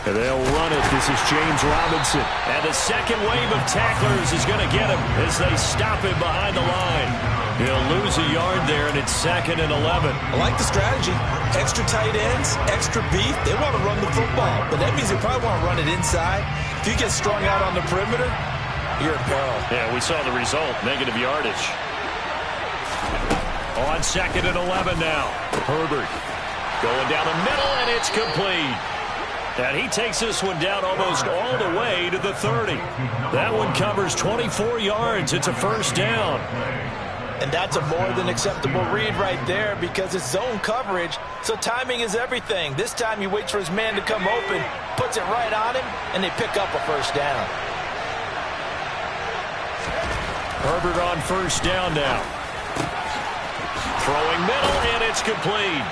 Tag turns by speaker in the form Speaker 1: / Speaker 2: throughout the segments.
Speaker 1: They'll run it. This is James Robinson. And the second wave of tacklers is going to get him as they stop him behind the line. He'll lose a yard there, and it's 2nd and 11.
Speaker 2: I like the strategy. Extra tight ends, extra beef. They want to run the football, but that means they probably want to run it inside. If you get strung out on the perimeter, you're in peril.
Speaker 1: Yeah, we saw the result, negative yardage. On 2nd and 11 now. Herbert going down the middle, and it's complete. And he takes this one down almost all the way to the 30. That one covers 24 yards. It's a first down.
Speaker 2: And that's a more than acceptable read right there because it's zone coverage, so timing is everything. This time he waits for his man to come open, puts it right on him, and they pick up a first down.
Speaker 1: Herbert on first down now. Throwing middle, and it's complete.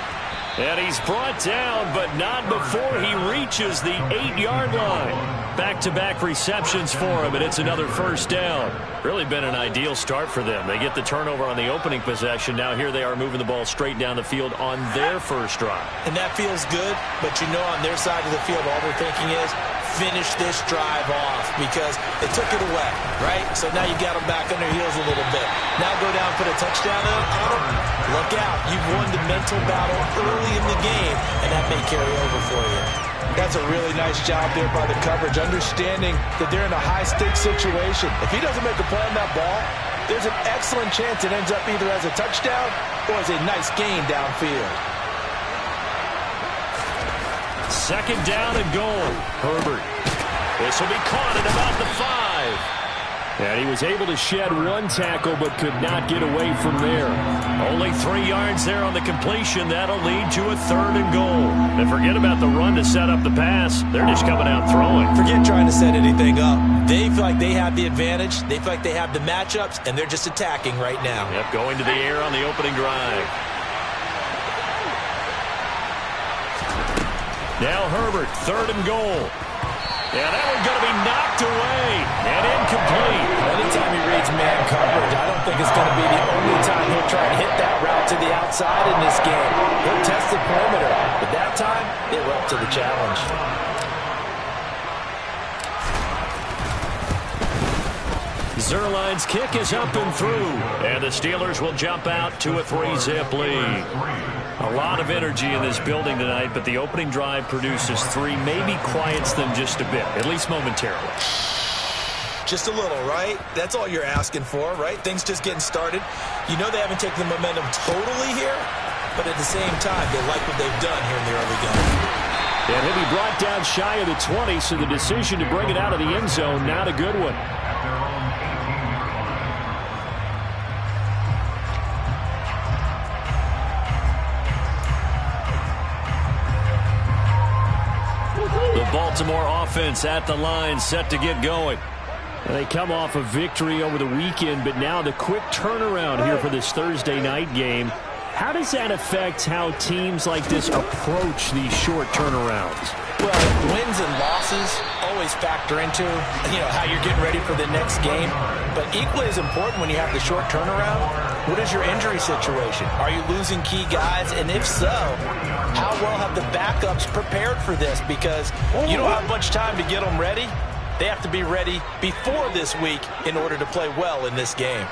Speaker 1: And he's brought down, but not before he reaches the 8-yard line. Back-to-back receptions for him, and it's another first down. Really been an ideal start for them. They get the turnover on the opening possession. Now here they are moving the ball straight down the field on their first drive.
Speaker 2: And that feels good, but you know on their side of the field all they're thinking is finish this drive off because they took it away, right? So now you got them back on their heels a little bit. Now go down, put a touchdown on them. Look out. You've won the mental battle early in the game, and that may carry over for you. That's a really nice job there by the coverage, understanding that they're in a high-stakes situation. If he doesn't make a play on that ball, there's an excellent chance it ends up either as a touchdown or as a nice gain downfield.
Speaker 1: 2nd down and goal. Herbert. This will be caught at about the 5. And he was able to shed one tackle but could not get away from there. Only 3 yards there on the completion. That'll lead to a 3rd and goal. And forget about the run to set up the pass. They're just coming out throwing.
Speaker 2: Forget trying to set anything up. They feel like they have the advantage. They feel like they have the matchups, and they're just attacking right now.
Speaker 1: Yep, going to the air on the opening drive. Now Herbert, 3rd and goal. Yeah, that one's going to be knocked away and incomplete.
Speaker 2: Anytime he reads man coverage, I don't think it's going to be the only time he'll try to hit that route to the outside in this game. He'll test the perimeter, but that time, they were up to the challenge.
Speaker 1: Zerline's kick is up and through, and the Steelers will jump out to a 3-zip lead. A lot of energy in this building tonight, but the opening drive produces 3, maybe quiets them just a bit, at least momentarily.
Speaker 2: Just a little, right? That's all you're asking for, right? Things just getting started. You know they haven't taken the momentum totally here, but at the same time, they like what they've done here in the early game.
Speaker 1: And he'll be brought down shy of the 20, so the decision to bring it out of the end zone, not a good one. Baltimore offense at the line, set to get going. They come off a victory over the weekend, but now the quick turnaround here for this Thursday night game. How does that affect how teams like this approach these short turnarounds?
Speaker 2: Well, wins and losses always factor into, how you're getting ready for the next game. But equally as important when you have the short turnaround, what is your injury situation? Are you losing key guys? And if so, how well have the backups prepared for this? Because you don't have much time to get them ready. They have to be ready before this week in order to play well in this game.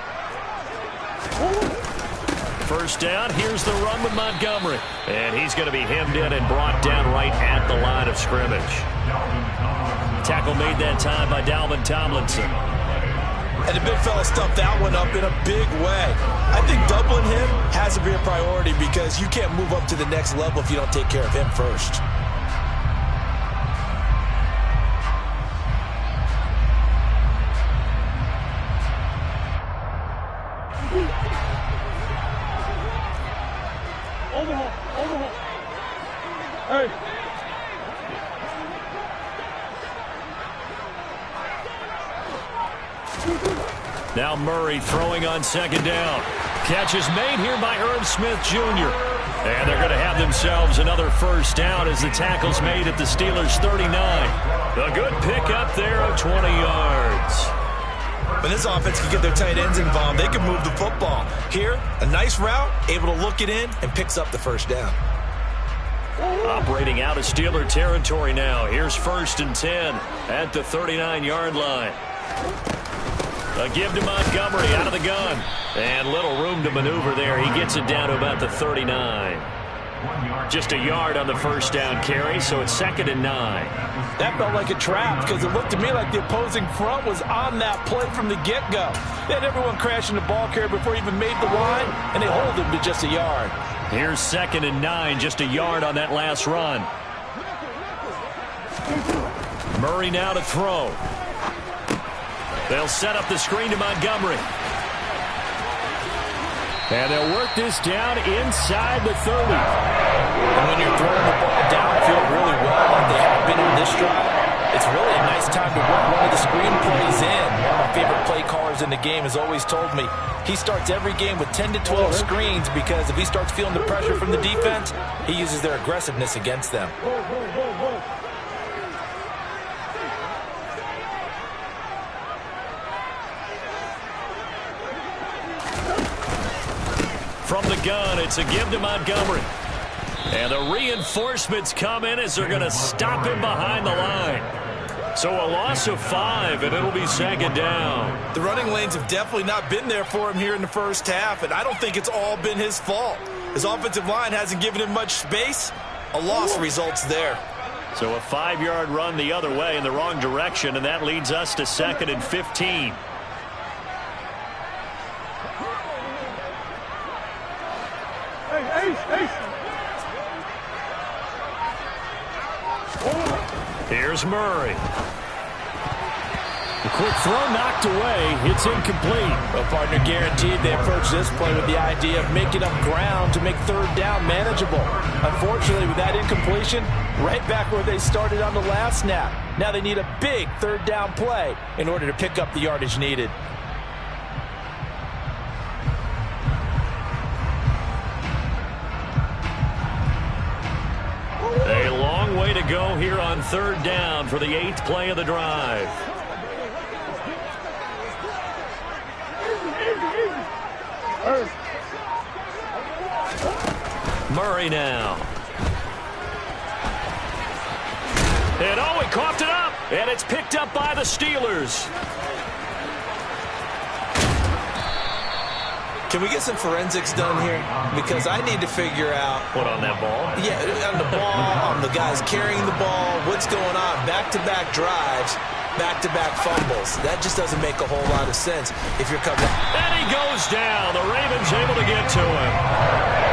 Speaker 1: First down, here's the run with Montgomery. And he's going to be hemmed in and brought down right at the line of scrimmage. Tackle made that time by Dalvin Tomlinson.
Speaker 2: And the big fella stuffed that one up in a big way. I think doubling him has to be a priority because you can't move up to the next level if you don't take care of him first.
Speaker 3: Hey.
Speaker 1: Now Murray throwing on 2nd down. Catch is made here by Herb Smith Jr. And they're going to have themselves another first down as the tackle's made at the Steelers' 39. A good pickup there of 20 yards.
Speaker 2: When this offense can get their tight ends involved, they can move the football. Here, a nice route, able to look it in, and picks up the first down.
Speaker 1: Operating out of Steeler territory now. Here's 1st and 10 at the 39-yard line. A give to Montgomery out of the gun. And little room to maneuver there. He gets it down to about the 39. Just a yard on the first down carry, so it's 2nd and 9.
Speaker 2: That felt like a trap because it looked to me like the opposing front was on that play from the get-go. They had everyone crashing the ball carrier before he even made the line, and they hold him to just a yard.
Speaker 1: Here's 2nd and 9, just a yard on that last run. Murray now to throw. They'll set up the screen to Montgomery. And they'll work this down inside the 30.
Speaker 2: And when you're throwing the ball downfield really well, like they have been in this drive, it's really a nice time to work one of the screen plays in. One of my favorite play callers in the game has always told me he starts every game with 10 to 12 screens because if he starts feeling the pressure from the defense, he uses their aggressiveness against them.
Speaker 1: From the gun, it's a give to Montgomery. And the reinforcements come in as they're going to stop him behind the line. So a loss of 5, and it'll be 2nd down.
Speaker 2: The running lanes have definitely not been there for him here in the first half, and I don't think it's all been his fault. His offensive line hasn't given him much space. A loss results there.
Speaker 1: So a 5-yard run the other way in the wrong direction, and that leads us to 2nd and 15. Here's Murray. A quick throw knocked away. It's incomplete.
Speaker 2: Well, partner, guaranteed they approach this play with the idea of making up ground to make 3rd down manageable. Unfortunately, with that incompletion, right back where they started on the last snap. Now they need a big 3rd down play in order to pick up the yardage needed.
Speaker 1: A long way to go here on 3rd down for the 8th play of the drive. Murray now. And oh, he coughed it up. And it's picked up by the Steelers.
Speaker 2: Can we get some forensics done here? Because I need to figure out...
Speaker 1: What, on that ball?
Speaker 2: Yeah, on the ball, on the guys carrying the ball, what's going on. Back-to-back drives, back-to-back fumbles. That just doesn't make a whole lot of sense if you're covering...
Speaker 1: And he goes down. The Ravens able to get to him.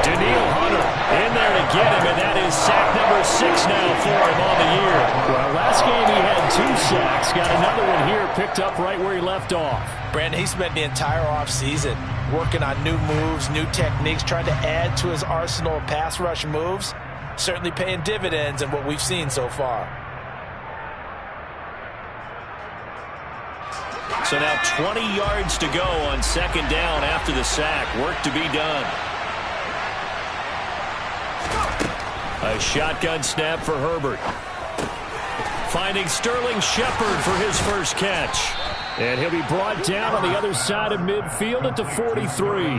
Speaker 1: Daniil Hunter in there to get him, and that is sack number 6 now for him on the year. Well, last game he had 2 sacks. Got another one here picked up right where he left off.
Speaker 2: Brandon, he spent the entire offseason working on new moves, new techniques, trying to add to his arsenal of pass rush moves. Certainly paying dividends in what we've seen so far.
Speaker 1: So now 20 yards to go on 2nd down after the sack. Work to be done. A shotgun snap for Herbert. Finding Sterling Shepard for his first catch. And he'll be brought down on the other side of midfield at the 43.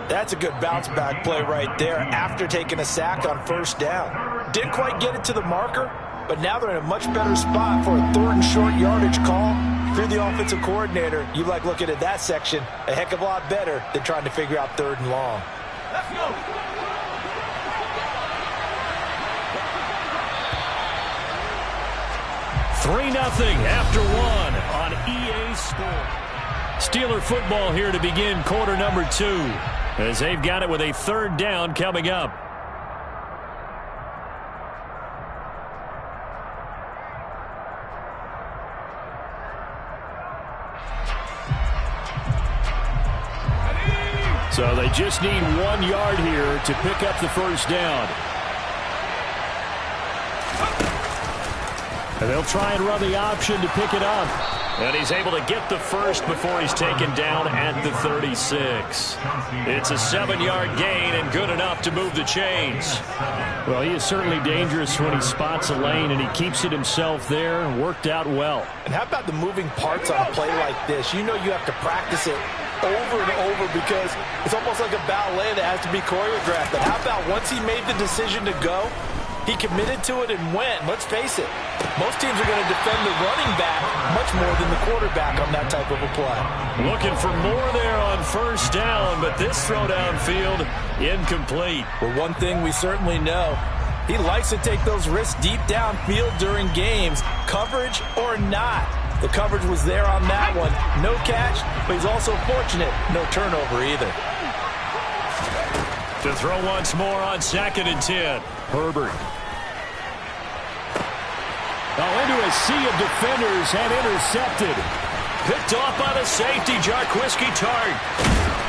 Speaker 2: That's a good bounce-back play right there after taking a sack on 1st down. Didn't quite get it to the marker, but now they're in a much better spot for a 3rd and short yardage call. If you're the offensive coordinator, you like looking at that section a heck of a lot better than trying to figure out 3rd and long. Let's go.
Speaker 1: 3-0 after 1 on EA Sports. Steeler football here to begin quarter number 2 as they've got it with a 3rd down coming up. So they just need 1 yard here to pick up the 1st down. And they'll try and run the option to pick it up. And he's able to get the first before he's taken down at the 36. It's a 7-yard gain and good enough to move the chains. Well, he is certainly dangerous when he spots a lane, and he keeps it himself there and worked out well.
Speaker 2: And how about the moving parts on a play like this? You know you have to practice it over and over because it's almost like a ballet that has to be choreographed. But how about once he made the decision to go, he committed to it and went. Let's face it, most teams are going to defend the running back much more than the quarterback on that type of a play.
Speaker 1: Looking for more there on first down, but this throw downfield incomplete.
Speaker 2: Well, one thing we certainly know, he likes to take those risks deep downfield during games, coverage or not. The coverage was there on that one. No catch, but he's also fortunate. No turnover either.
Speaker 1: To throw once more on 2nd and 10. Herbert. Into a sea of defenders and intercepted. Picked off by the safety, Jarquiski Tart.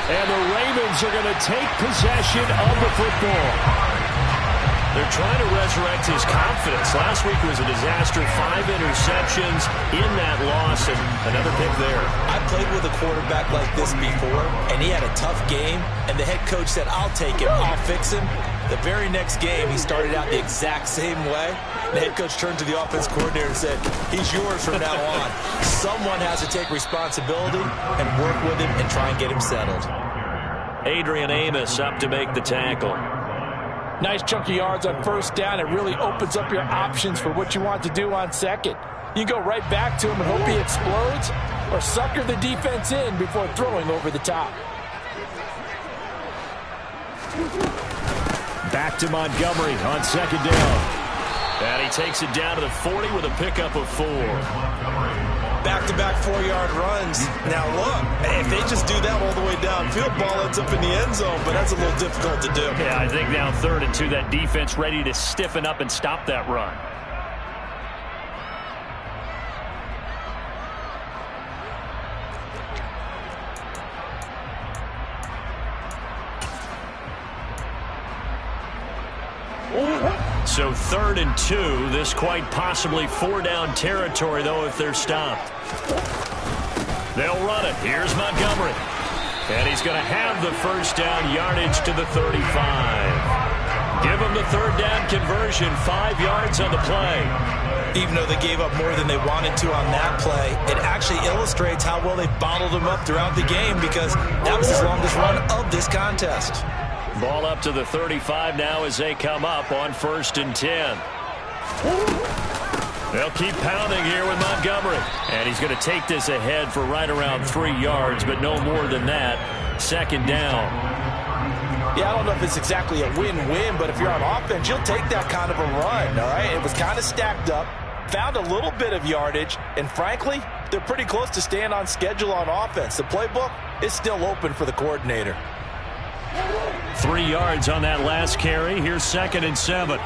Speaker 1: And the Ravens are going to take possession of the football. They're trying to resurrect his confidence. Last week was a disaster. 5 interceptions in that loss, and another pick there.
Speaker 2: I played with a quarterback like this before, and he had a tough game, and the head coach said, I'll take him, I'll fix him. The very next game, he started out the exact same way. The head coach turned to the offense coordinator and said, he's yours from now on. Someone has to take responsibility and work with him and try and get him settled.
Speaker 1: Adrian Amos up to make the tackle.
Speaker 2: Nice chunk of yards on first down. It really opens up your options for what you want to do on second. You go right back to him and hope he explodes, or sucker the defense in before throwing over the top.
Speaker 1: Back to Montgomery on 2nd down. And he takes it down to the 40 with a pickup of 4.
Speaker 2: Back-to-back 4-yard runs. Now look, if they just do that all the way downfield, ball ends up in the end zone, but that's a little difficult to do.
Speaker 1: Yeah, I think now 3rd and 2, that defense ready to stiffen up and stop that run. So 3rd and 2, this quite possibly 4-down territory, though, if they're stopped. They'll run it. Here's Montgomery. And he's going to have the first down yardage to the 35. Give him the 3rd down conversion, 5 yards on the play.
Speaker 2: Even though they gave up more than they wanted to on that play, it actually illustrates how well they bottled him up throughout the game because that was his longest run of this contest.
Speaker 1: Ball up to the 35 now as they come up on 1st and 10. They'll keep pounding here with Montgomery. And he's going to take this ahead for right around 3 yards, but no more than that. 2nd down.
Speaker 2: Yeah, I don't know if it's exactly a win-win, but if you're on offense, you'll take that kind of a run, all right? It was kind of stacked up, found a little bit of yardage, and frankly, they're pretty close to staying on schedule on offense. The playbook is still open for the coordinator.
Speaker 1: 3 yards on that last carry. Here's 2nd and 7.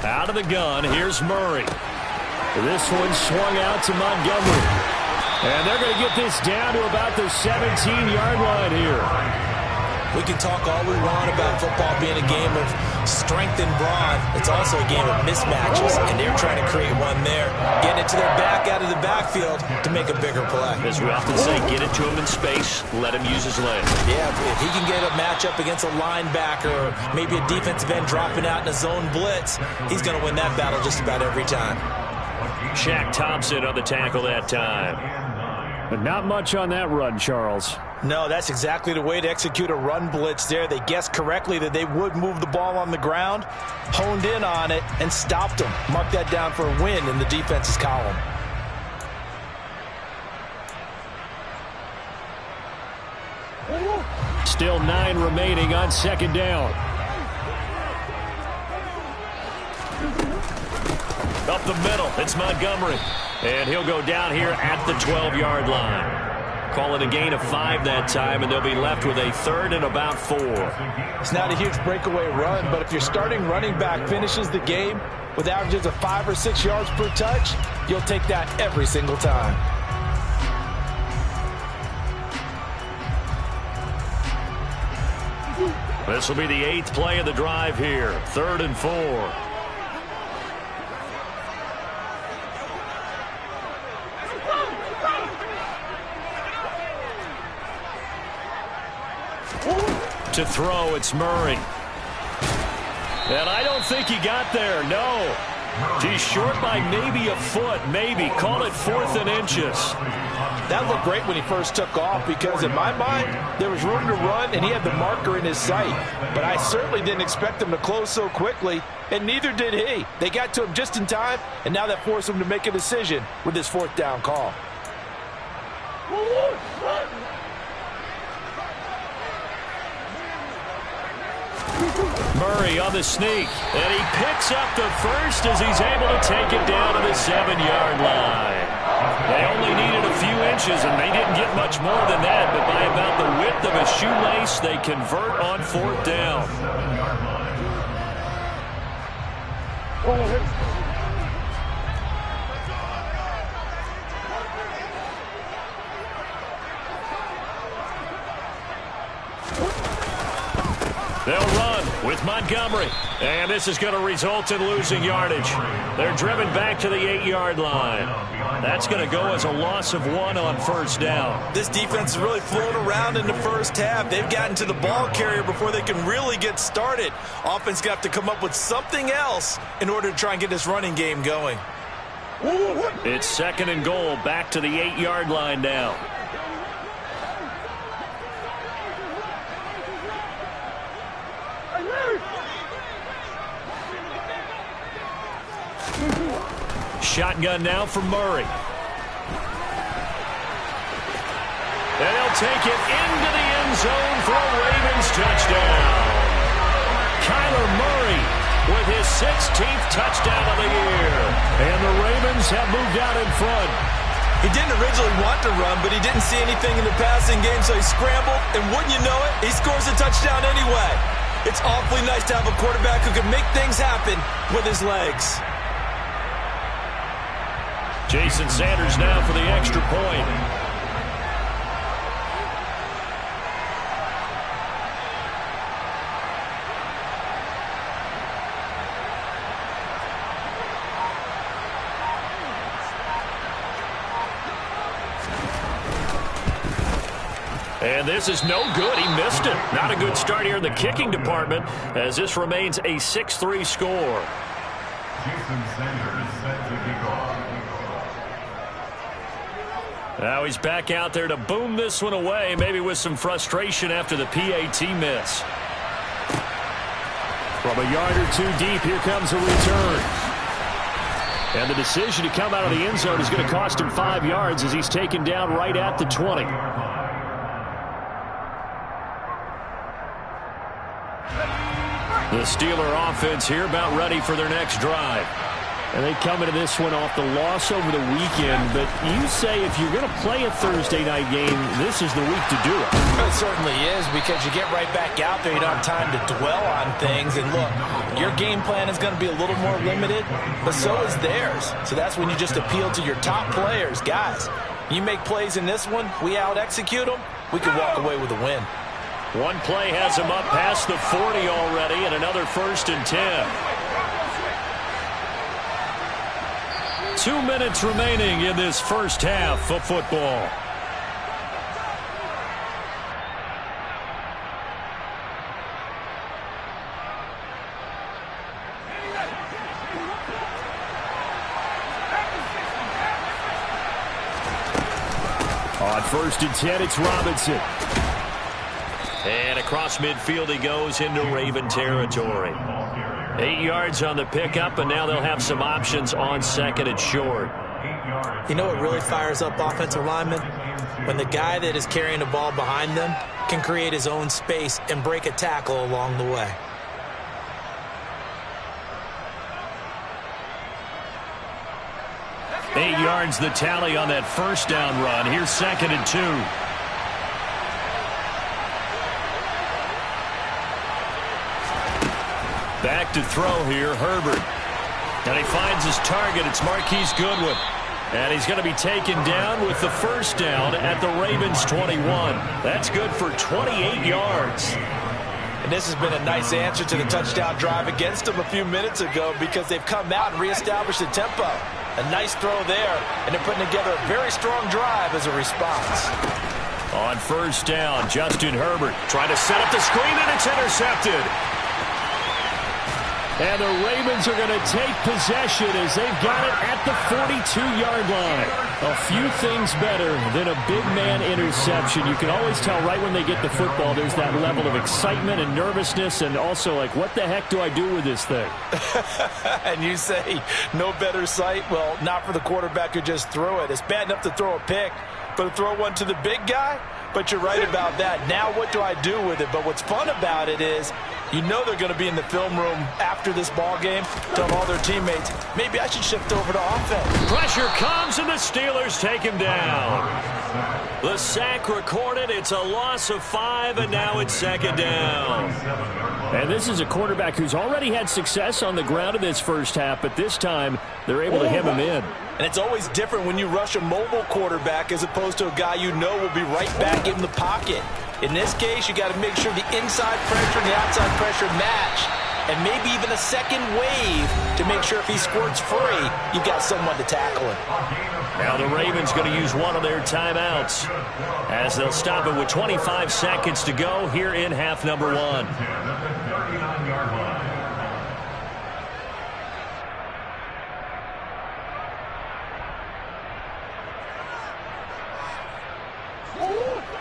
Speaker 1: Out of the gun, here's Murray. This one swung out to Montgomery. And they're going to get this down to about the 17-yard line here.
Speaker 2: We can talk all we want about football being a game of strength and brawn. It's also a game of mismatches, and they're trying to create one there. Getting it to their back out of the backfield to make a bigger play.
Speaker 1: As we often say, get it to him in space, let him use his legs.
Speaker 2: Yeah, if he can get a matchup against a linebacker or maybe a defensive end dropping out in a zone blitz, he's going to win that battle just about every time.
Speaker 1: Shaq Thompson on the tackle that time. But not much on that run, Charles.
Speaker 2: No, that's exactly the way to execute a run blitz there. They guessed correctly that they would move the ball on the ground, honed in on it, and stopped them. Mark that down for a win in the defense's column.
Speaker 1: Still 9 remaining on 2nd down. Up the middle, it's Montgomery. And he'll go down here at the 12-yard line. Call it a gain of 5 that time, and they'll be left with a 3rd and about 4.
Speaker 2: It's not a huge breakaway run, but if your starting running back finishes the game with averages of 5 or 6 yards per touch, you'll take that every single time.
Speaker 1: This will be the 8th play of the drive here. 3rd and 4. To throw, it's Murray. And I don't think he got there, no. He's short by maybe a foot, maybe. Call it 4th and inches.
Speaker 2: That looked great when he first took off because, in my mind, there was room to run and he had the marker in his sight. But I certainly didn't expect him to close so quickly, and neither did he. They got to him just in time, and now that forced him to make a decision with his 4th down call.
Speaker 1: Murray on the sneak, and he picks up the first as he's able to take it down to the 7-yard line. They only needed a few inches, and they didn't get much more than that, but by about the width of a shoelace, they convert on 4th down. They'll run with Montgomery. And this is going to result in losing yardage. They're driven back to the 8-yard line. That's going to go as a loss of 1 on 1st down.
Speaker 2: This defense is really floating around in the first half. They've gotten to the ball carrier before they can really get started. Offense got to come up with something else in order to try and get this running game going.
Speaker 1: It's 2nd and goal, back to the 8-yard line now. Shotgun now for Murray. And he'll take it into the end zone for a Ravens touchdown. Kyler Murray with his 16th touchdown of the year. And the Ravens have moved out in front.
Speaker 2: He didn't originally want to run, but he didn't see anything in the passing game, so he scrambled, and wouldn't you know it, he scores a touchdown anyway. It's awfully nice to have a quarterback who can make things happen with his legs.
Speaker 1: Jason Sanders now for the extra point. And this is no good. He missed it. Not a good start here in the kicking department as this remains a 6-3 score.
Speaker 3: Jason Sanders set to kick off.
Speaker 1: Now he's back out there to boom this one away, maybe with some frustration after the PAT miss. From a yard or 2 deep, here comes a return. And the decision to come out of the end zone is going to cost him 5 yards as he's taken down right at the 20. The Steeler offense here about ready for their next drive. And they come into this one off the loss over the weekend. But you say if you're going to play a Thursday night game, this is the week to do it.
Speaker 2: It certainly is, because you get right back out there. You don't have time to dwell on things. And look, your game plan is going to be a little more limited, but so is theirs. So that's when you just appeal to your top players. Guys, you make plays in this one, we out-execute them, we can walk away with a win.
Speaker 1: One play has him up past the 40 already, and another 1st and 10. 2 minutes remaining in this first half of football. On 1st and 10, it's Robinson. And across midfield he goes into Raven territory. 8 yards on the pickup, and now they'll have some options on 2nd and short.
Speaker 2: You know what really fires up offensive linemen? When the guy that is carrying the ball behind them can create his own space and break a tackle along the way.
Speaker 1: Eight yards the tally on that 1st down run. Here's 2nd and 2. Back to throw here, Herbert. And he finds his target. It's Marquise Goodwin. And he's going to be taken down with the 1st down at the Ravens 21. That's good for 28 yards.
Speaker 2: And this has been a nice answer to the touchdown drive against them a few minutes ago, because they've come out and reestablished the tempo. A nice throw there, and they're putting together a very strong drive as a response.
Speaker 1: On 1st down, Justin Herbert trying to set up the screen, and it's intercepted. And the Ravens are going to take possession as they've got it at the 42-yard line. A few things better than a big man interception. You can always tell right when they get the football, there's that level of excitement and nervousness, and also like, what the heck do I do with this thing?
Speaker 2: And you say, no better sight? Well, not for the quarterback who just threw it. It's bad enough to throw a pick, but to throw one to the big guy? But you're right about that. Now what do I do with it? But what's fun about it is, you know they're going to be in the film room after this ball game, telling all their teammates, maybe I should shift over to offense.
Speaker 1: Pressure comes, and the Steelers take him down. The sack recorded. It's a loss of 5, and now it's second down. And this is a quarterback who's already had success on the ground in this first half, but this time they're able to hem him in.
Speaker 2: And it's always different when you rush a mobile quarterback as opposed to a guy you know will be right back in the pocket. In this case, you got to make sure the inside pressure and the outside pressure match. And maybe even a second wave to make sure if he squirts free, you've got someone to tackle him.
Speaker 1: Now the Ravens going to use one of their timeouts as they'll stop it with 25 seconds to go here in half number 1.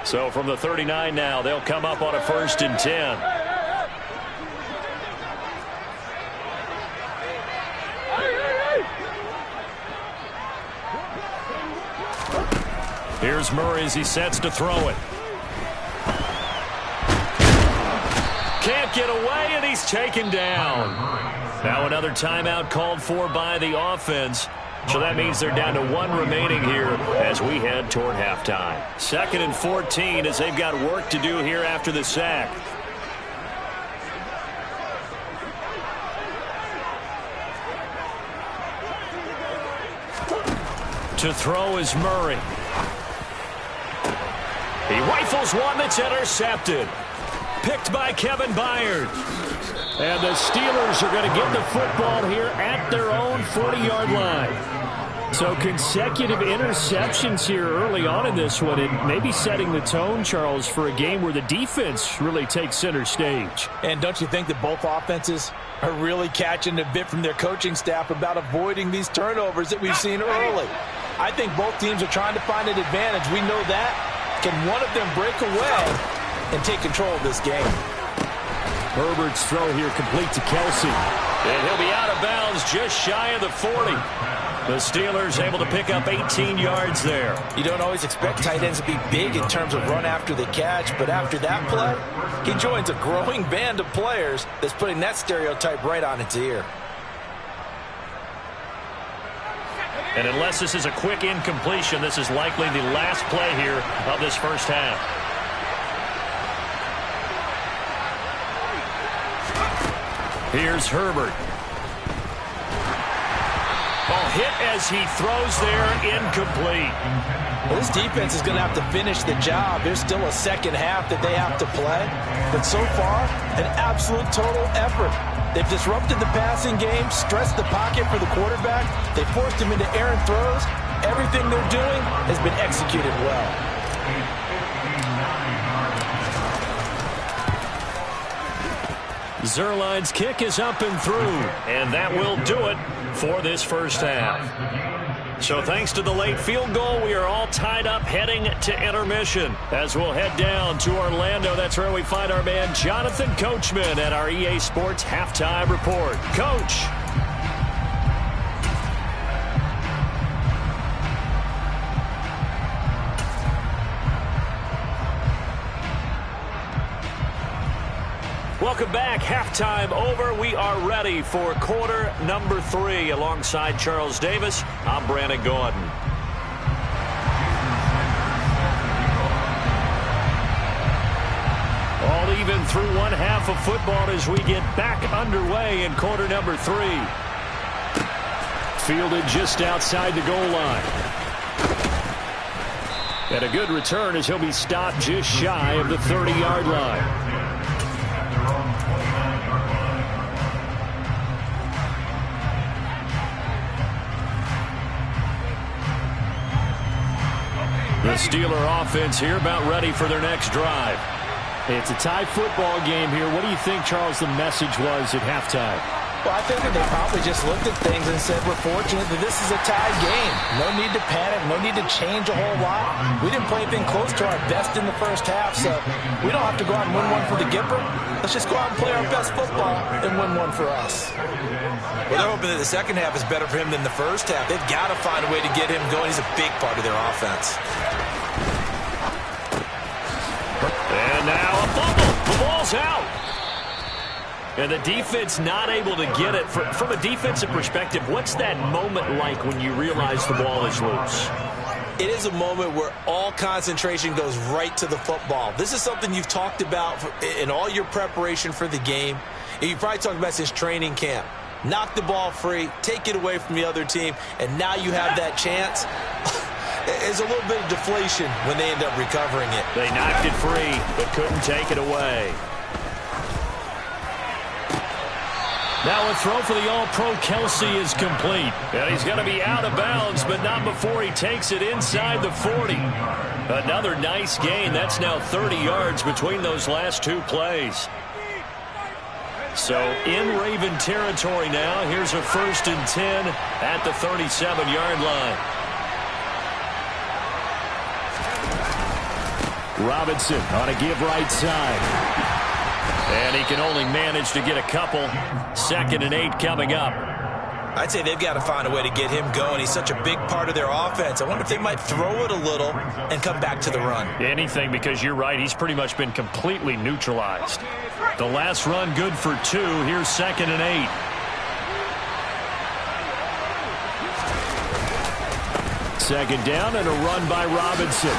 Speaker 1: So from the 39 now, they'll come up on a 1st and 10. Here's Murray as he sets to throw it. Can't get away, and he's taken down. Now another timeout called for by the offense. So that means they're down to 1 remaining here as we head toward halftime. 2nd and 14 as they've got work to do here after the sack. To throw is Murray. He rifles one that's intercepted. Picked by Kevin Byard. And the Steelers are going to get the football here at their own 40-yard line. So consecutive interceptions here early on in this one, and maybe setting the tone, Charles, for a game where the defense really takes center stage.
Speaker 2: And don't you think that both offenses are really catching a bit from their coaching staff about avoiding these turnovers that we've seen early? I think both teams are trying to find an advantage. We know that. Can one of them break away and take control of this game?
Speaker 1: Herbert's throw here complete to Kelsey. And he'll be out of bounds just shy of the 40. The Steelers able to pick up 18 yards there.
Speaker 2: You don't always expect tight ends to be big in terms of run after the catch, but after that play, he joins a growing band of players that's putting that stereotype right on its ear.
Speaker 1: And unless this is a quick incompletion, this is likely the last play here of this first half. Here's Herbert. Ball hit as he throws there, incomplete.
Speaker 2: Well, this defense is going to have to finish the job. There's still a second half that they have to play. But so far, an absolute total effort. They've disrupted the passing game, stressed the pocket for the quarterback. They forced him into errant throws. Everything they're doing has been executed well.
Speaker 1: Zerline's kick is up and through, and that will do it for this first half. So thanks to the late field goal, we are all tied up heading to intermission. As we'll head down to Orlando, that's where we find our man Jonathan Coachman at our EA Sports Halftime Report. Coach. Welcome back. Halftime over. We are ready for quarter number 3. Alongside Charles Davis, I'm Brandon Gordon. All even through one half of football as we get back underway in quarter number 3. Fielded just outside the goal line. And a good return as he'll be stopped just shy of the 30-yard line. The Steeler offense here about ready for their next drive. It's a tie football game here. What do you think, Charles, the message was at halftime?
Speaker 2: Well, I think that they probably just looked at things and said, we're fortunate that this is a tied game. No need to panic. No need to change a whole lot. We didn't play anything close to our best in the first half, so we don't have to go out and win one for the Gipper. Let's just go out and play our best football and win one for us.
Speaker 4: Well, they're hoping that the second half is better for him than the first half. They've got to find a way to get him going. He's a big part of their offense.
Speaker 1: And now a fumble. The ball's out. And the defense not able to get it. From a defensive perspective, what's that moment like when you realize the ball is loose?
Speaker 2: It is a moment where all concentration goes right to the football. This is something you've talked about in all your preparation for the game. And you've probably talked about since training camp. Knock the ball free, take it away from the other team, and now you have that chance. There's a little bit of deflation when they end up recovering it.
Speaker 1: They knocked it free, but couldn't take it away. Now a throw for the All-Pro Kelsey is complete. And he's going to be out of bounds, but not before he takes it inside the 40. Another nice gain. That's now 30 yards between those last two plays. So in Raven territory now. Here's a 1st and 10 at the 37-yard line. Robinson on a give right side. And he can only manage to get a couple. 2nd and 8 coming up.
Speaker 2: I'd say they've got to find a way to get him going. He's such a big part of their offense. I wonder if they might throw it a little and come back to the run.
Speaker 1: Anything, because you're right. He's pretty much been completely neutralized. The last run good for 2. Here's 2nd and 8. Second down and a run by Robinson.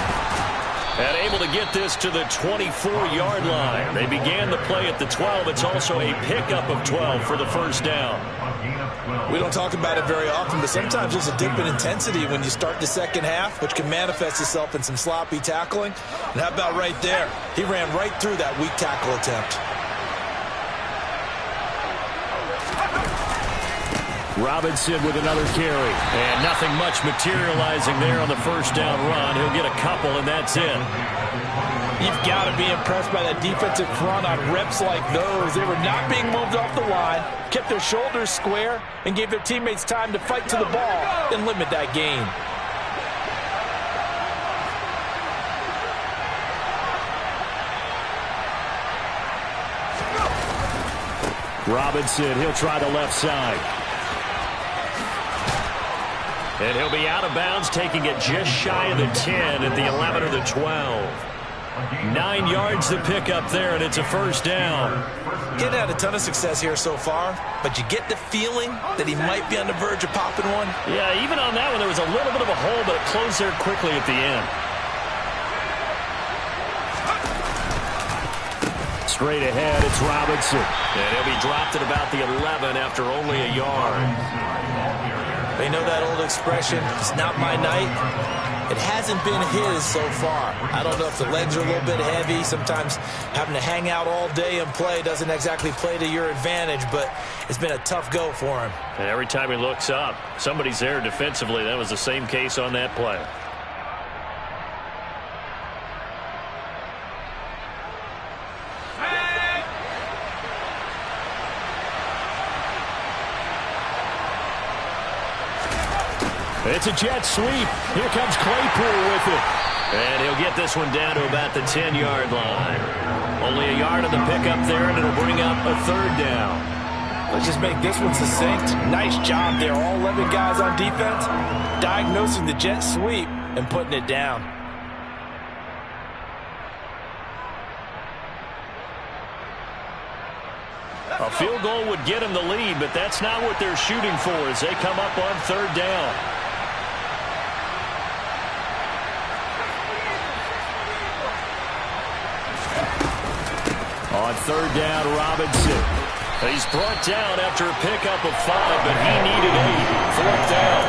Speaker 1: And able to get this to the 24-yard line. They began the play at the 12. It's also a pickup of 12 for the first down.
Speaker 2: We don't talk about it very often, but sometimes there's a dip in intensity when you start the second half, which can manifest itself in some sloppy tackling. And how about right there? He ran right through that weak tackle attempt.
Speaker 1: Robinson with another carry. And nothing much materializing there on the first down run. He'll get a couple, and that's it.
Speaker 2: You've got to be impressed by that defensive front on reps like those. They were not being moved off the line, kept their shoulders square, and gave their teammates time to fight to the ball and limit that gain.
Speaker 1: Robinson, he'll try the left side. And he'll be out of bounds, taking it just shy of the 10 at the 11 or the 12. 9 yards to pick up there, and it's a first down.
Speaker 2: Getting had a ton of success here so far, but you get the feeling that he might be on the verge of popping one.
Speaker 1: Yeah, even on that one, there was a little bit of a hole, but it closed there quickly at the end. Straight ahead, it's Robinson. And he'll be dropped at about the 11 after only a yard.
Speaker 2: They know that old expression, it's not my night. It hasn't been his so far. I don't know if the legs are a little bit heavy. Sometimes having to hang out all day and play doesn't exactly play to your advantage, but it's been a tough go for him.
Speaker 1: And every time he looks up, somebody's there defensively. That was the same case on that play. It's a jet sweep. Here comes Claypool with it. And he'll get this one down to about the 10-yard line. Only a yard on the pickup there, and it'll bring up a third down.
Speaker 2: Let's just make this one succinct. Nice job there. All 11 guys on defense diagnosing the jet sweep and putting it down.
Speaker 1: A field goal would get him the lead, but that's not what they're shooting for as they come up on third down. On third down, Robinson. He's brought down after a pickup of 5, but he needed 8. Fourth down.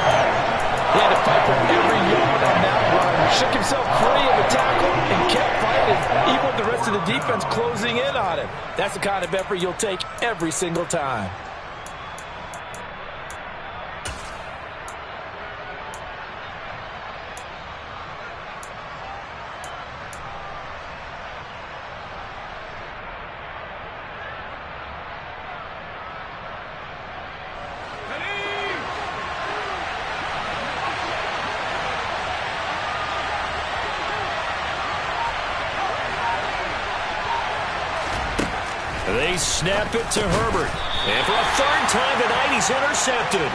Speaker 2: He had to fight for every yard on that run. Shook himself free of the tackle and kept fighting, even with the rest of the defense closing in on him. That's the kind of effort you'll take every single time.
Speaker 1: snap it to Herbert. And for a third time tonight, he's intercepted.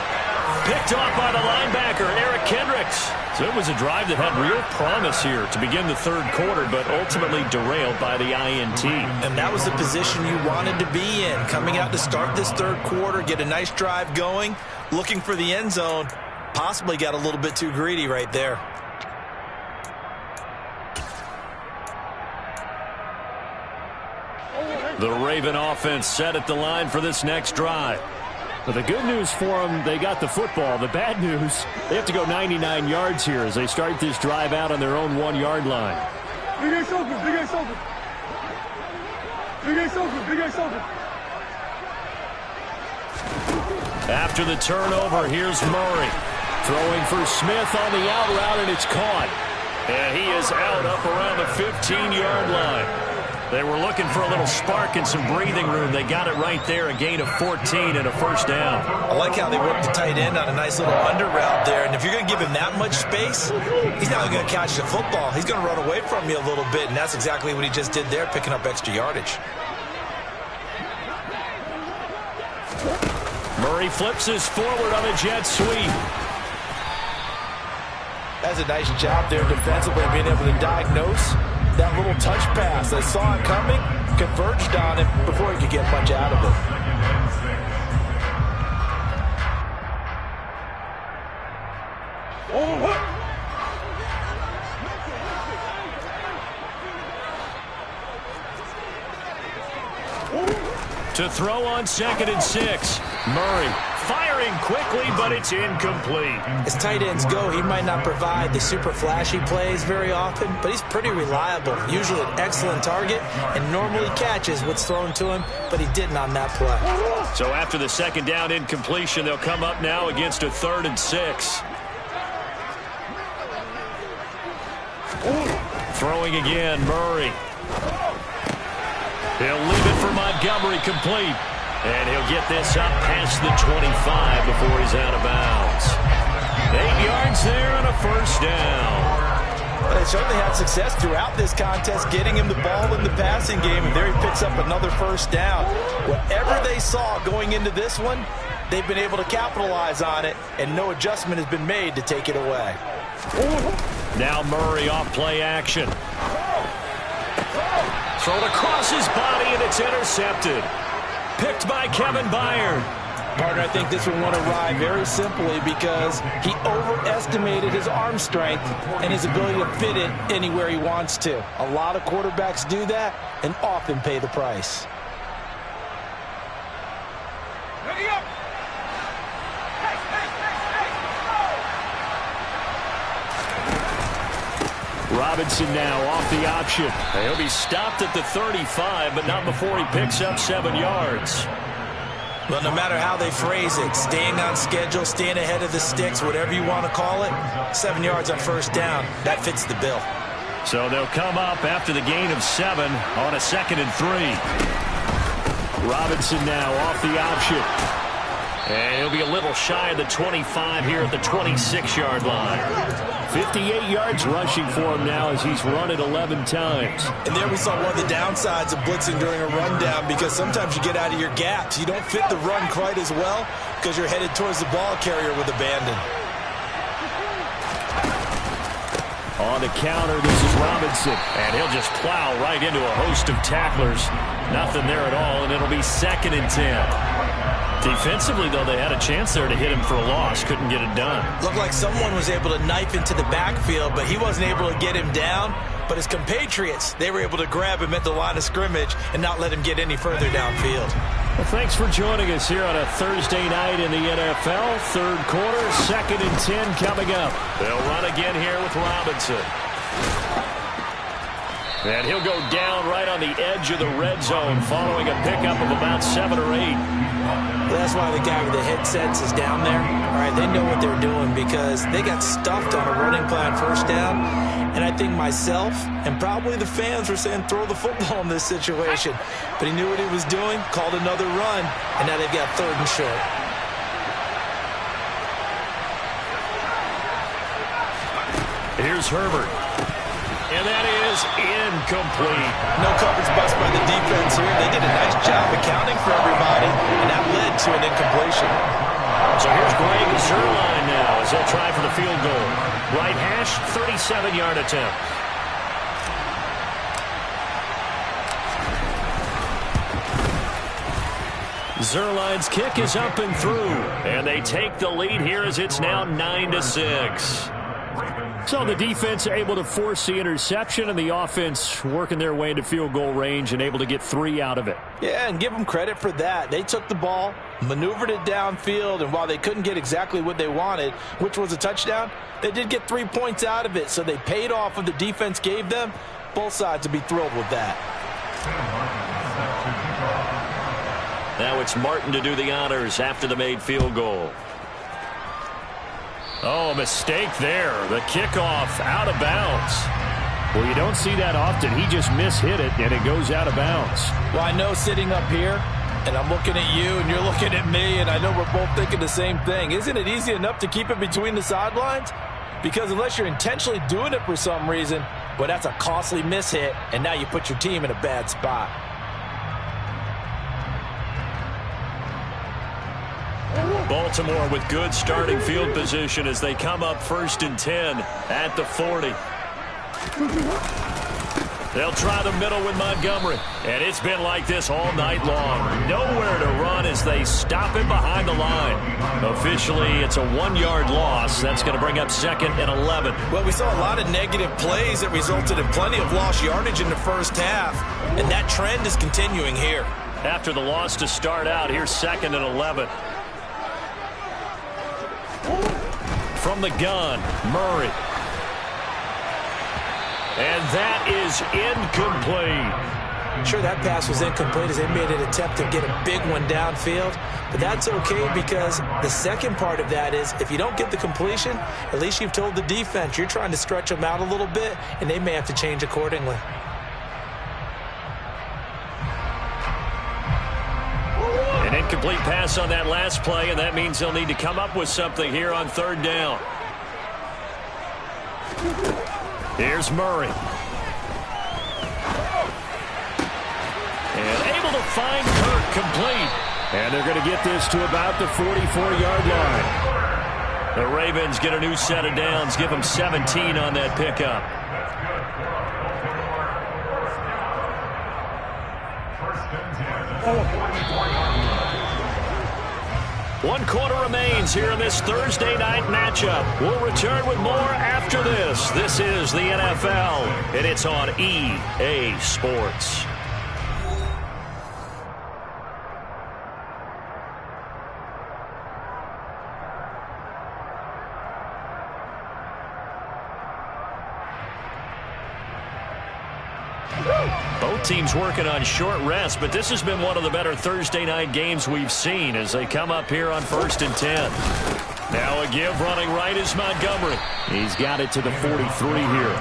Speaker 1: Picked off by the linebacker, Eric Kendricks. So it was a drive that had real promise here to begin the third quarter, but ultimately derailed by the INT.
Speaker 2: And that was the position you wanted to be in. Coming out to start this third quarter, get a nice drive going, looking for the end zone. Possibly got a little bit too greedy right there.
Speaker 1: The Raven offense set at the line for this next drive. But the good news for them, they got the football. The bad news, they have to go 99 yards here as they start this drive out on their own 1-yard line.
Speaker 5: Big Ace open, Big Ace open. Big Ace open, Big Ace open.
Speaker 1: After the turnover, here's Murray. Throwing for Smith on the out route, and it's caught. And he is out up around the 15-yard line. They were looking for a little spark and some breathing room. They got it right there, a gain of 14 and a first down.
Speaker 2: I like how they worked the tight end on a nice little under route there. And if you're going to give him that much space, he's not going to catch the football. He's going to run away from you a little bit, and that's exactly what he just did there, picking up extra yardage.
Speaker 1: Murray flips his forward on a jet sweep.
Speaker 2: That's a nice job there defensively, being able to diagnose that little touch pass. They saw it coming, converged on it before he could get much out of it.
Speaker 1: To throw on 2nd and 6. Murray firing quickly, but it's incomplete.
Speaker 2: As tight ends go, he might not provide the super flashy plays very often, but he's pretty reliable. Usually an excellent target and normally catches what's thrown to him, but he didn't on that play.
Speaker 1: So after the 2nd down incompletion, they'll come up now against a 3rd and 6. Throwing again, Murray. He'll leave it for Montgomery complete. And he'll get this up past the 25 before he's out of bounds. 8 yards there and a first down.
Speaker 2: They certainly had success throughout this contest, getting him the ball in the passing game, and there he picks up another first down. Whatever they saw going into this one, they've been able to capitalize on it, and no adjustment has been made to take it away.
Speaker 1: Now Murray off play action. Thrown across his body, and it's intercepted. Picked by Kevin Byard.
Speaker 2: Partner, I think this one won a ride very simply because he overestimated his arm strength and his ability to fit it anywhere he wants to. A lot of quarterbacks do that and often pay the price.
Speaker 5: Ready up.
Speaker 1: Robinson now off the option. He'll be stopped at the 35, but not before he picks up 7 yards.
Speaker 2: Well, no matter how they phrase it, staying on schedule, staying ahead of the sticks, whatever you want to call it, 7 yards on first down, that fits the bill.
Speaker 1: So they'll come up after the gain of 7 on a 2nd and 3. Robinson now off the option. And he'll be a little shy of the 25 here at the 26-yard line. 58 yards rushing for him now as he's run it 11 times.
Speaker 2: And there we saw one of the downsides of blitzing during a rundown, because sometimes you get out of your gaps. You don't fit the run quite as well because you're headed towards the ball carrier with abandon.
Speaker 1: On the counter, this is Robinson. And he'll just plow right into a host of tacklers. Nothing there at all, and it'll be 2nd and 10. Defensively, though, they had a chance there to hit him for a loss. Couldn't get it done.
Speaker 2: Looked like someone was able to knife into the backfield, but he wasn't able to get him down. But his compatriots, they were able to grab him at the line of scrimmage and not let him get any further downfield.
Speaker 1: Well, thanks for joining us here on a Thursday night in the NFL. Third quarter, 2nd and 10 coming up. They'll run again here with Robinson. And he'll go down right on the edge of the red zone following a pickup of about 7 or 8.
Speaker 2: Well, that's why the guy with the headsets is down there. All right, they know what they're doing because they got stuffed on a running play on first down. And I think myself and probably the fans were saying throw the football in this situation. But he knew what he was doing, called another run, and now they've got 3rd and short.
Speaker 1: Here's Herbert. And that is incomplete.
Speaker 2: No coverage bust by the defense here. They did a nice job accounting for everybody, and that led to an incompletion.
Speaker 1: So here's Greg Zuerlein now as they'll try for the field goal. Right hash, 37-yard attempt. Zuerlein's kick is up and through, and they take the lead here as it's now 9-6. So the defense able to force the interception, and the offense working their way into field goal range and able to get 3 out of it.
Speaker 2: Yeah, and give them credit for that. They took the ball, maneuvered it downfield, and while they couldn't get exactly what they wanted, which was a touchdown, they did get 3 points out of it, so they paid off what the defense gave them. Both sides would be thrilled with that.
Speaker 1: Now it's Martin to do the honors after the made field goal. Oh, a mistake there. The kickoff out of bounds. Well, you don't see that often. He just mishit it, and it goes out of bounds.
Speaker 2: Well, I know sitting up here, and I'm looking at you, and you're looking at me, and I know we're both thinking the same thing. Isn't it easy enough to keep it between the sidelines? Because unless you're intentionally doing it for some reason, well, that's a costly mishit, and now you put your team in a bad spot.
Speaker 1: Baltimore with good starting field position as they come up 1st and 10 at the 40. They'll try the middle with Montgomery, and it's been like this all night long. Nowhere to run as they stop him behind the line. Officially, it's a 1-yard loss. That's going to bring up 2nd and 11.
Speaker 2: Well, we saw a lot of negative plays that resulted in plenty of lost yardage in the first half, and that trend is continuing here.
Speaker 1: After the loss to start out, here's 2nd and 11. From the gun, Murray. And that is incomplete.
Speaker 2: Sure, that pass was incomplete as they made an attempt to get a big one downfield. But that's okay because the second part of that is if you don't get the completion, at least you've told the defense you're trying to stretch them out a little bit, and they may have to change accordingly.
Speaker 1: An incomplete pass on that last play, and that means they'll need to come up with something here on 3rd down. Here's Murray. And able to find Kirk complete. And they're going to get this to about the 44-yard line. The Ravens get a new set of downs, give them 17 on that pickup. One quarter remains here in this Thursday night matchup. We'll return with more after this. This is the NFL, and it's on EA Sports. Both teams working on short rest, but this has been one of the better Thursday night games we've seen as they come up here on 1st and 10. Now a give running right is Montgomery. He's got it to the 43 here.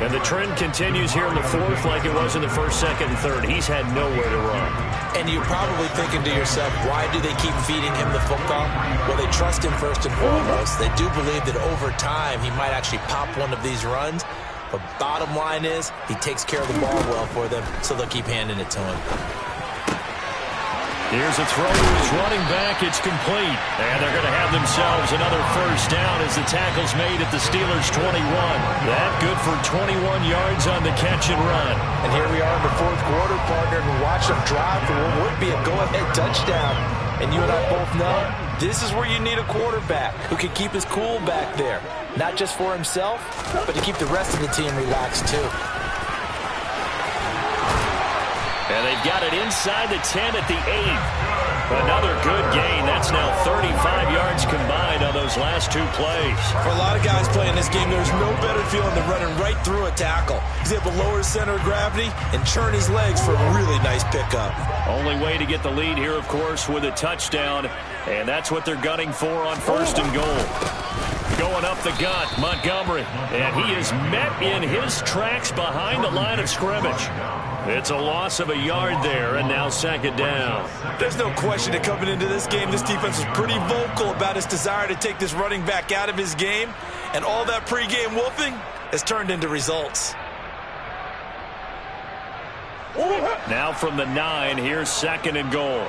Speaker 1: And the trend continues here in the 4th like it was in the 1st, 2nd, and 3rd. He's had nowhere to run.
Speaker 2: And you're probably thinking to yourself, why do they keep feeding him the football? Well, they trust him first and foremost. They do believe that over time he might actually pop one of these runs. But bottom line is, he takes care of the ball well for them, so they'll keep handing it to him.
Speaker 1: Here's a throw to his running back. It's complete. And they're going to have themselves another 1st down as the tackle's made at the Steelers' 21. That good for 21 yards on the catch and run.
Speaker 2: And here we are in the 4th quarter, partner, and we watch them drive for what would be a go-ahead touchdown. And you and I both know this is where you need a quarterback who can keep his cool back there. Not just for himself, but to keep the rest of the team relaxed too.
Speaker 1: And they've got it inside the 10 at the 8. Another good gain. That's now 35 yards combined on those last 2 plays.
Speaker 2: For a lot of guys playing this game, there's no better feeling than running right through a tackle. He's able to lower his center of gravity and churn his legs for a really nice pickup.
Speaker 1: Only way to get the lead here, of course, with a touchdown. And that's what they're gunning for on 1st and goal. Going up the gut, Montgomery. And he is met in his tracks behind the line of scrimmage. It's a loss of a yard there, and now 2nd down.
Speaker 2: There's no question that coming into this game, this defense was pretty vocal about its desire to take this running back out of his game. And all that pregame wolfing, has turned into results.
Speaker 1: Now from the 9, here's 2nd and goal.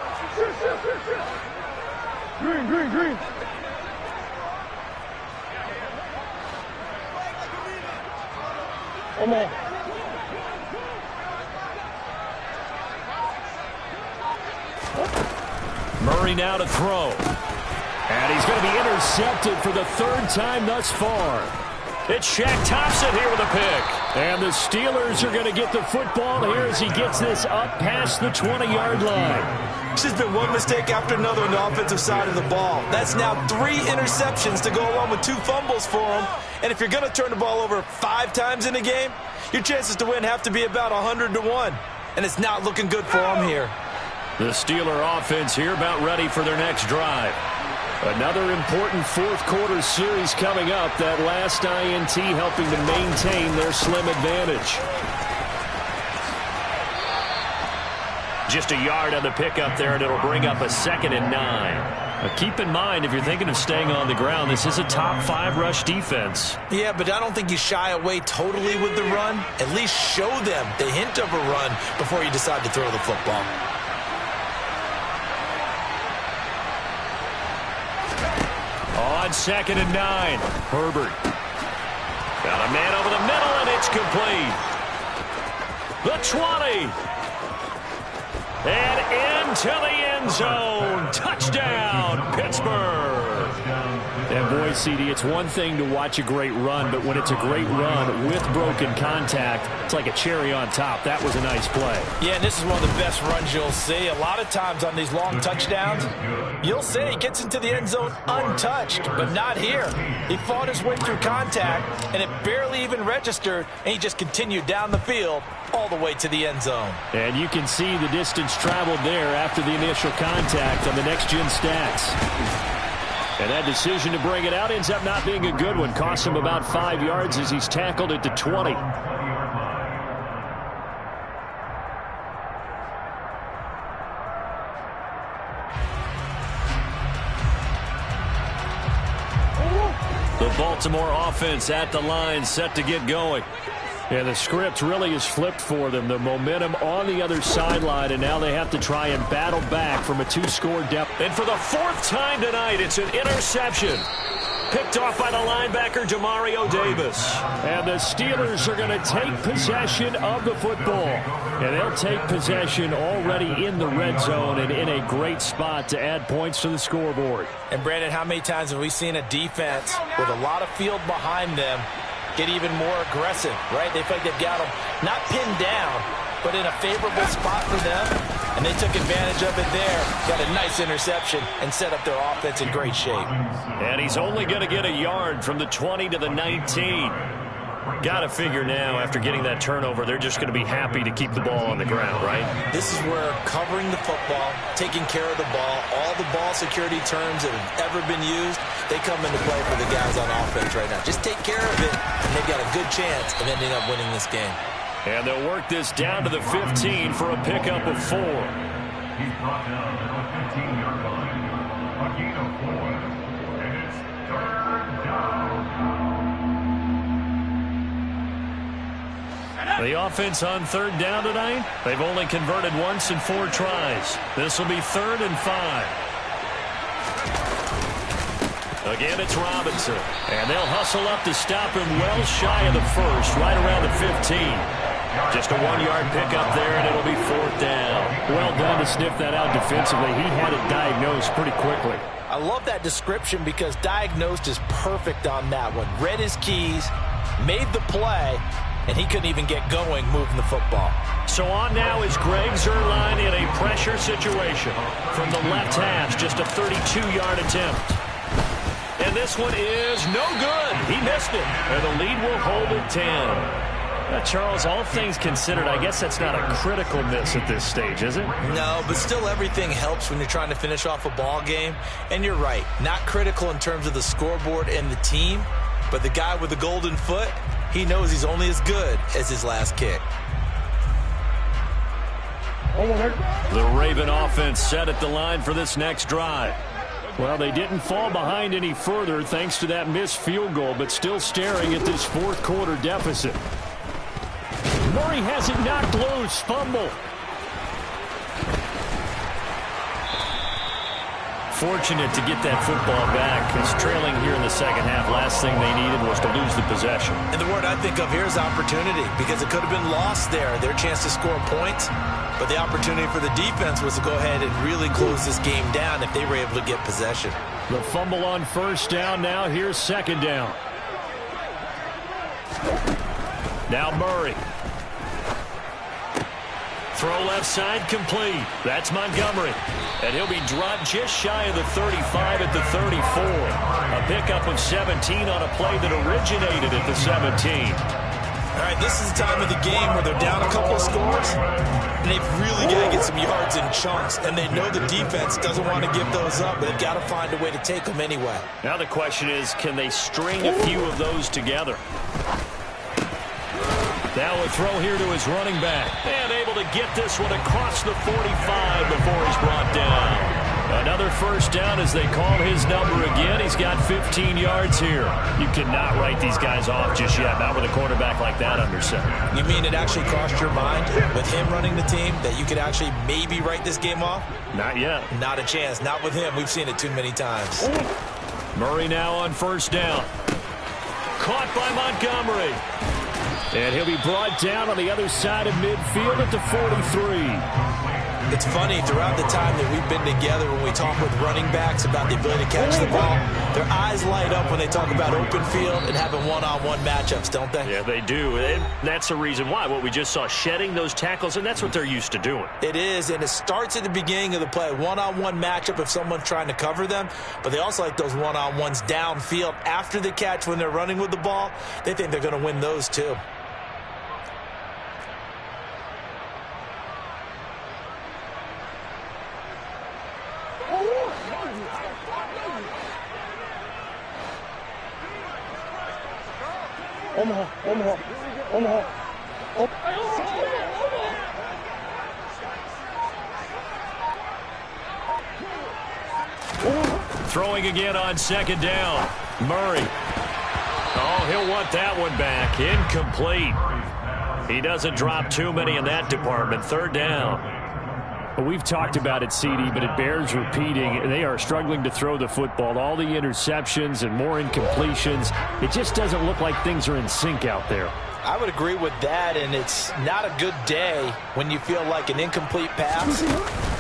Speaker 5: Green, green, green. Come on.
Speaker 1: Murray now to throw. And he's going to be intercepted for the 3rd time thus far. It's Shaq Thompson here with a pick. And the Steelers are going to get the football here as he gets this up past the 20-yard line.
Speaker 2: It's just been one mistake after another on the offensive side of the ball. That's now 3 interceptions to go along with 2 fumbles for him. And if you're going to turn the ball over 5 times in a game, your chances to win have to be about 100-1. And it's not looking good for him here.
Speaker 1: The Steeler offense here about ready for their next drive. Another important 4th quarter series coming up. That last INT helping to maintain their slim advantage. Just a yard on the pickup there, and it'll bring up a 2nd and 9. Now keep in mind, if you're thinking of staying on the ground, this is a top 5 rush defense.
Speaker 2: Yeah, but I don't think you shy away totally with the run. At least show them the hint of a run before you decide to throw the football.
Speaker 1: On 2nd and 9, Herbert. Got a man over the middle, and it's complete. The 20. And into the end zone. Touchdown, Pittsburgh. And boy, CD, it's one thing to watch a great run, but when it's a great run with broken contact, it's like a cherry on top. That was a nice play.
Speaker 2: Yeah, and this is one of the best runs you'll see. A lot of times on these long touchdowns, you'll see he gets into the end zone untouched, but not here. He fought his way through contact, and it barely even registered, and he just continued down the field all the way to the end zone.
Speaker 1: And you can see the distance traveled there after the initial contact on the next-gen stats. And that decision to bring it out ends up not being a good one. Cost him about 5 yards as he's tackled at the 20. The Baltimore offense at the line, set to get going. And the script really is flipped for them. The momentum on the other sideline, and now they have to try and battle back from a 2-score deficit. And for the 4th time tonight, it's an interception. Picked off by the linebacker, Demario Davis. And the Steelers are going to take possession of the football. And they'll take possession already in the red zone and in a great spot to add points to the scoreboard.
Speaker 2: And, Brandon, how many times have we seen a defense with a lot of field behind them get even more aggressive, right? They feel like they've got them not pinned down, but in a favorable spot for them, and they took advantage of it there. Got a nice interception and set up their offense in great shape.
Speaker 1: And he's only going to get a yard from the 20 to the 19. Got to figure now, after getting that turnover, they're just going to be happy to keep the ball on the ground, right?
Speaker 2: This is where covering the football, taking care of the ball, all the ball security terms that have ever been used, they come into play for the guys on offense right now. Just take care of it, and they've got a good chance of ending up winning this game.
Speaker 1: And they'll work this down to the 15 for a pickup of 4.
Speaker 3: He's brought down to the 15-yard line. A gain of 4. And it's 3rd down.
Speaker 1: The offense on 3rd down tonight, they've only converted once in 4 tries. This will be 3rd and 5. Again, it's Robinson. And they'll hustle up to stop him well shy of the 1st, right around the 15. Just a 1-yard pickup there, and it'll be 4th down. Well done to sniff that out defensively. He had it diagnosed pretty quickly.
Speaker 2: I love that description because diagnosed is perfect on that one. Read his keys, made the play, and he couldn't even get going moving the football.
Speaker 1: So on now is Greg Zuerlein in a pressure situation. From the left hash, just a 32-yard attempt. And this one is no good. He missed it. And the lead will hold at 10. Charles, all things considered, I guess that's not a critical miss at this stage, is it?
Speaker 2: No, but still everything helps when you're trying to finish off a ball game. And you're right, not critical in terms of the scoreboard and the team, but the guy with the golden foot, he knows he's only as good as his last kick.
Speaker 1: The Raven offense set at the line for this next drive. Well, they didn't fall behind any further thanks to that missed field goal, but still staring at this fourth quarter deficit. Murray has it knocked loose. Fumble. Fortunate to get that football back, because trailing here in the second half, last thing they needed was to lose the possession.
Speaker 2: And the word I think of here is opportunity, because it could have been lost there, their chance to score points. But the opportunity for the defense was to go ahead and really close this game down if they were able to get possession.
Speaker 1: The fumble on first down now. Here's second down. Now Murray. Throw left side complete. That's Montgomery. And he'll be dropped just shy of the 35 at the 34. A pickup of 17 on a play that originated at the 17.
Speaker 2: All right, this is the time of the game where they're down a couple of scores, and they've really got to get some yards in chunks, and they know the defense doesn't want to give those up, but they've got to find a way to take them anyway.
Speaker 1: Now the question is, can they string a few of those together? Now a throw here to his running back. And able to get this one across the 45 before he's brought down. Another first down as they call his number again. He's got 15 yards here. You cannot write these guys off just yet, not with a quarterback like that under center.
Speaker 2: You mean it actually crossed your mind with him running the team that you could actually maybe write this game off?
Speaker 1: Not yet.
Speaker 2: Not a chance. Not with him. We've seen it too many times.
Speaker 1: Murray now on first down. Caught by Montgomery. And he'll be brought down on the other side of midfield at the 43.
Speaker 2: It's funny, throughout the time that we've been together, when we talk with running backs about the ability to catch the ball, their eyes light up when they talk about open field and having one-on-one matchups, don't they?
Speaker 1: Yeah, they do. And that's the reason why. What we just saw, shedding those tackles, and that's what they're used to doing.
Speaker 2: It is, and it starts at the beginning of the play. One-on-one matchup if someone's trying to cover them, but they also like those one-on-ones downfield after the catch when they're running with the ball. They think they're going to win those too.
Speaker 5: Omaha.
Speaker 1: Throwing again on second down. Murray. Oh, he'll want that one back. Incomplete. He doesn't drop too many in that department. Third down. Well, we've talked about it, CD, but it bears repeating. They are struggling to throw the football. All the interceptions and more incompletions. It just doesn't look like things are in sync out there.
Speaker 2: I would agree with that, and it's not a good day when you feel like an incomplete pass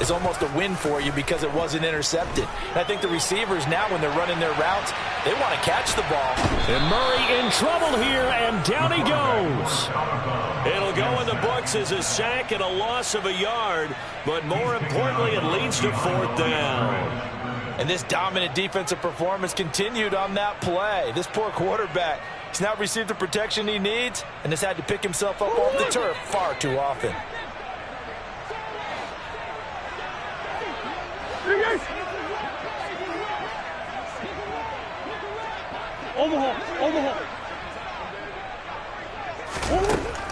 Speaker 2: is almost a win for you because it wasn't intercepted. And I think the receivers now, when they're running their routes, they want to catch the ball.
Speaker 1: And Murray in trouble here, and down he goes. It'll go in the books as a sack and a loss of a yard, but more importantly, it leads to fourth down.
Speaker 2: And this dominant defensive performance continued on that play. This poor quarterback, he's not received the protection he needs and has had to pick himself up off the turf far too often.
Speaker 5: Omaha.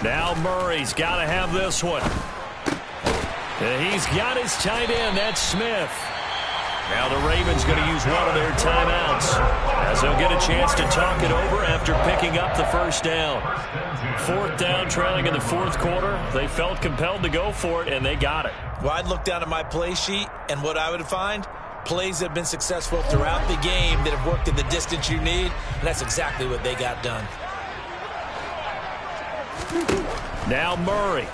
Speaker 1: Now Murray's got to have this one. And he's got his tight end. That's Smith. Now the Ravens going to use one of their timeouts as they'll get a chance to talk it over after picking up the first down. Fourth down, trailing in the fourth quarter. They felt compelled to go for it, and they got it.
Speaker 2: Well, I'd look down at my play sheet, and what I would find, plays that have been successful throughout the game that have worked in the distance you need, and that's exactly what they got done.
Speaker 1: Now Murray.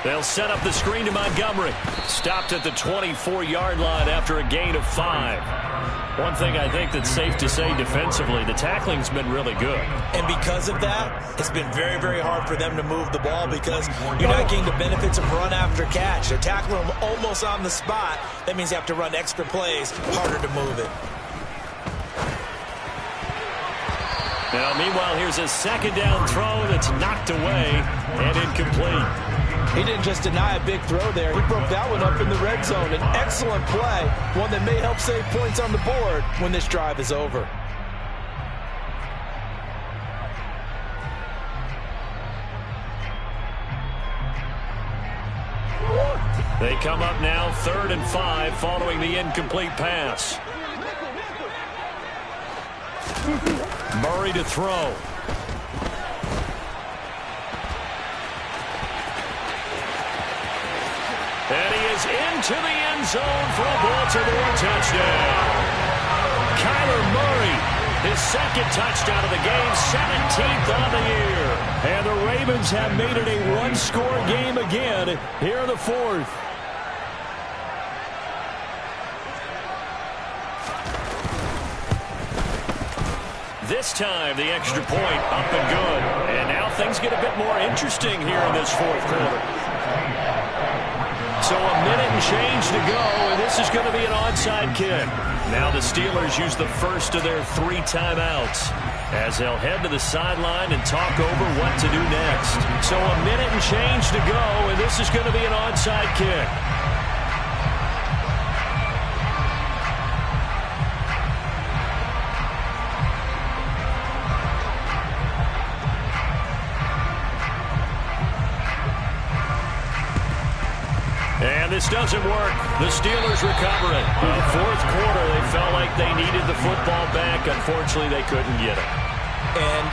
Speaker 1: They'll set up the screen to Montgomery. Stopped at the 24-yard line after a gain of 5. One thing I think that's safe to say defensively, the tackling's been really good. And
Speaker 2: because of that, it's been very, very hard for them to move the ball because you're not getting the benefits of run after catch. They're tackling them almost on the spot. That means you have to run extra plays, harder to move it.
Speaker 1: Now, meanwhile, here's a second down throw that's knocked away and incomplete.
Speaker 2: He didn't just deny a big throw there. He broke that one up in the red zone. An excellent play, one that may help save points on the board when this drive is over.
Speaker 1: They come up now 3rd and 5 following the incomplete pass. Murray to throw. And he is into the end zone for a Baltimore touchdown. Kyler Murray, his 2nd touchdown of the game, 17th on the year. And the Ravens have made it a one-score game again here in the 4th. This time, the extra point up and good. And now things get a bit more interesting here in this 4th quarter. So a minute and change to go, and this is going to be an onside kick. Now the Steelers use the first of their 3 timeouts as they'll head to the sideline and talk over what to do next. So a minute and change to go, and this is going to be an onside kick. And this doesn't work. The Steelers recover it. The 4th quarter, they felt like they needed the football back. Unfortunately, they couldn't get it.
Speaker 2: And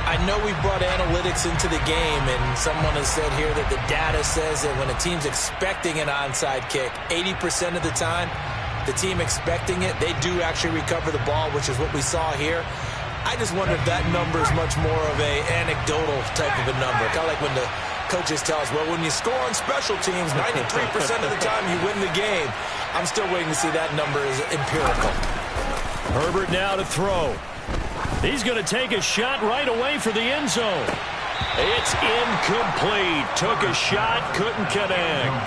Speaker 2: I know we brought analytics into the game, and someone has said here that the data says that when a team's expecting an onside kick, 80% of the time, the team expecting it, they do actually recover the ball, which is what we saw here. I just wonder if that number is much more of a anecdotal type of a number. Kind of like when the coaches tell us, well, when you score on special teams, 93% of the time you win the game. I'm still waiting to see that number is empirical.
Speaker 1: Herbert now to throw. He's going to take a shot right away for the end zone. It's incomplete. Took a shot, couldn't connect.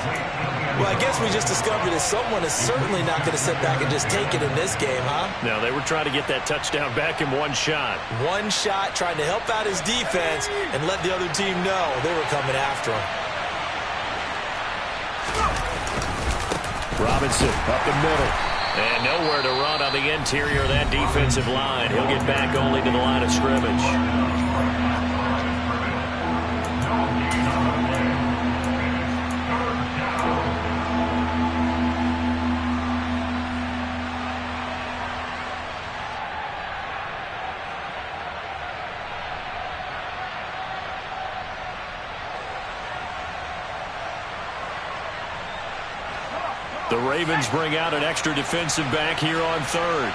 Speaker 2: Well, I guess we just discovered that someone is certainly not going to sit back and just take it in this game, huh?
Speaker 1: No, they were trying to get that touchdown back in one shot.
Speaker 2: One shot, trying to help out his defense and let the other team know they were coming after him.
Speaker 1: Robinson up the middle. And nowhere to run on the interior of that defensive line. He'll get back only to the line of scrimmage. The Ravens bring out an extra defensive back here on 3rd.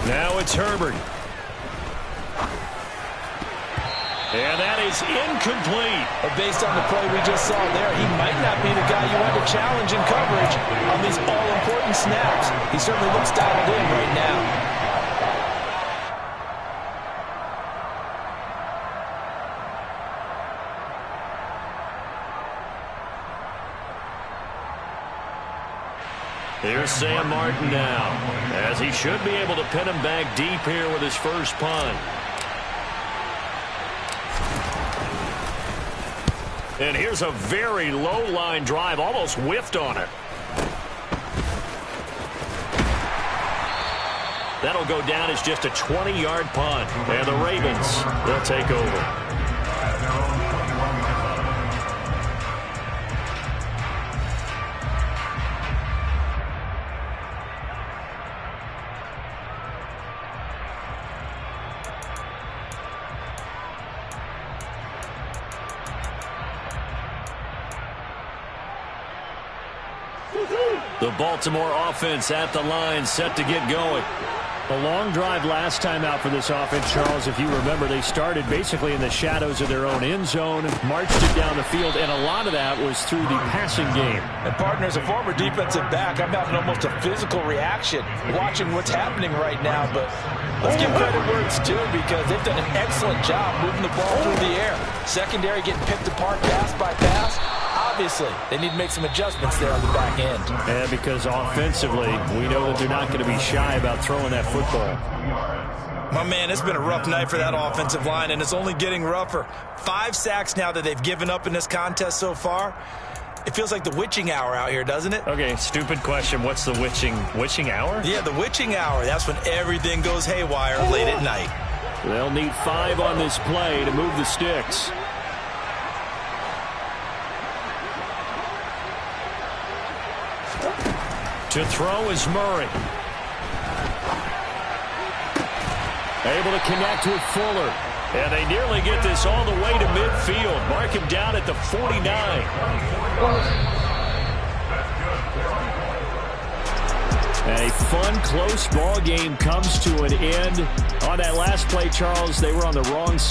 Speaker 1: Now it's Herbert. And that is incomplete.
Speaker 2: But based on the play we just saw there, he might not be the guy you want to challenge in coverage on these all-important snaps. He certainly looks dialed in right now.
Speaker 1: Here's Sam Martin now, as he should be able to pin him back deep here with his first punt. And here's a very low-line drive, almost whiffed on it. That'll go down as just a 20-yard punt. And the Ravens, they'll take over. The Baltimore offense at the line, set to get going.
Speaker 6: A long drive last time out for this offense, Charles. If you remember, they started basically in the shadows of their own end zone, marched it down the field, and a lot of that was through the passing game.
Speaker 2: And partner, as a former defensive back, I'm having almost a physical reaction watching what's happening right now. But let's give credit where it's due, because they've done an excellent job moving the ball through the air. Secondary getting picked apart pass by pass. Obviously, they need to make some adjustments there on the back end.
Speaker 6: And because offensively, we know that they're not going to be shy about throwing that football.
Speaker 2: My man, it's been a rough night for that offensive line, and it's only getting rougher. 5 sacks now that they've given up in this contest so far. It feels like the witching hour out here, doesn't it?
Speaker 6: Okay, stupid question. What's the witching hour?
Speaker 2: Yeah, the witching hour. That's when everything goes haywire late at night.
Speaker 1: They'll need 5 on this play to move the sticks. To throw is Murray. Able to connect with Fuller. And they nearly get this all the way to midfield. Mark him down at the 49. A fun, close ball game comes to an end. On that last play, Charles, they were on the wrong side.